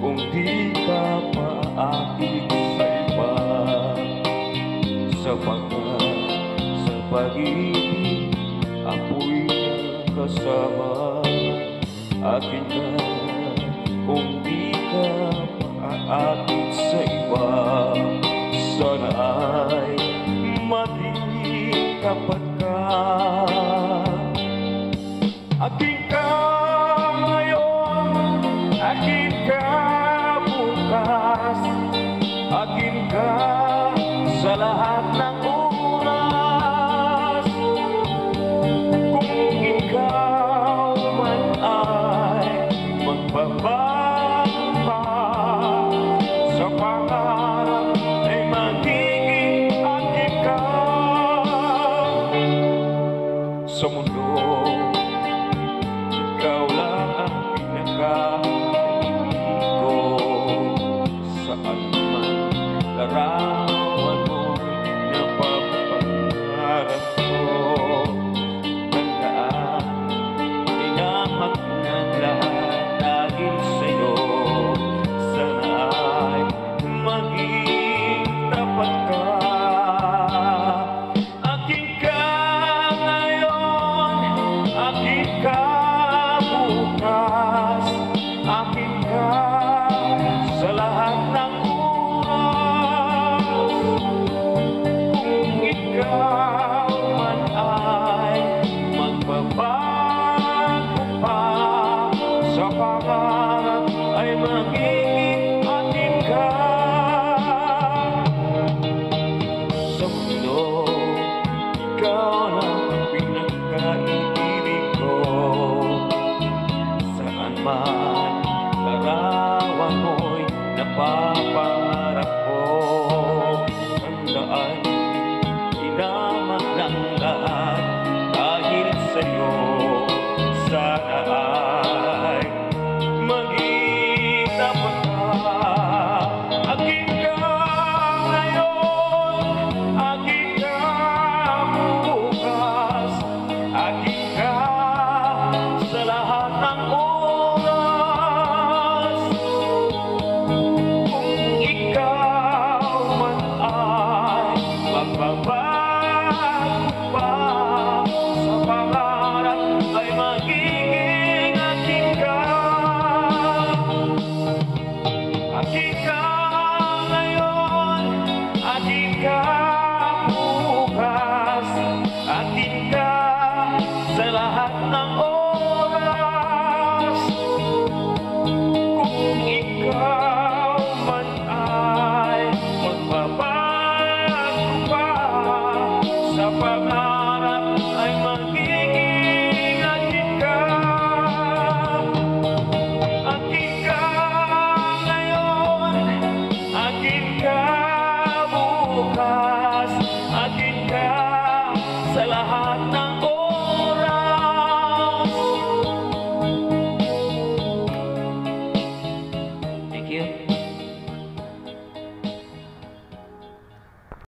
kung di ka paakit sa iba, sapagkat sa pag-ibig ako'y nakasama. Akin ka kung di ka paakit sa iba, sana ay maging tapat ka. Akin ka ngayon, akin ka bukas, akin ka sa lahat ng oras. Kung ikaw man ay magbabago pa, sa pangarap ay magiging akin ka. Sa mundo, ikaw lang ang pinaka-ibig ko. Saan man larawan mo'y napapangarap ko. Tandaan, tinamak ng lahat dahil sa'yo. Sana ay maging tapat ka. Akin ka ngayon, akin ka bukas, akin ka sa lahat ng oras. Kung ikaw man ay magbabago pa, sa pangarap ay magiging akin ka. Sa mundo, ikaw lang ang pinagkaiibig ko. Saan man larawan mo'y napapangarap ko. Tandaan, tinamak ng lahat dahil sa'yo. Sana ay maging tapat ka. Akin ka ngayon, akin ka bukas, akin ka sa lahat ng oras. Kung ikaw man ay magbabago pa, sa pangarap ay magiging akin ka. Akin ka ngayon, akin ka bukas, akin ka sa lahat ng oras. Kung ikaw man ay magbabago pa, sa pangarap ay magiging akin ka. Akin ka ngayon, akin ka bukas, akin ka sa lahat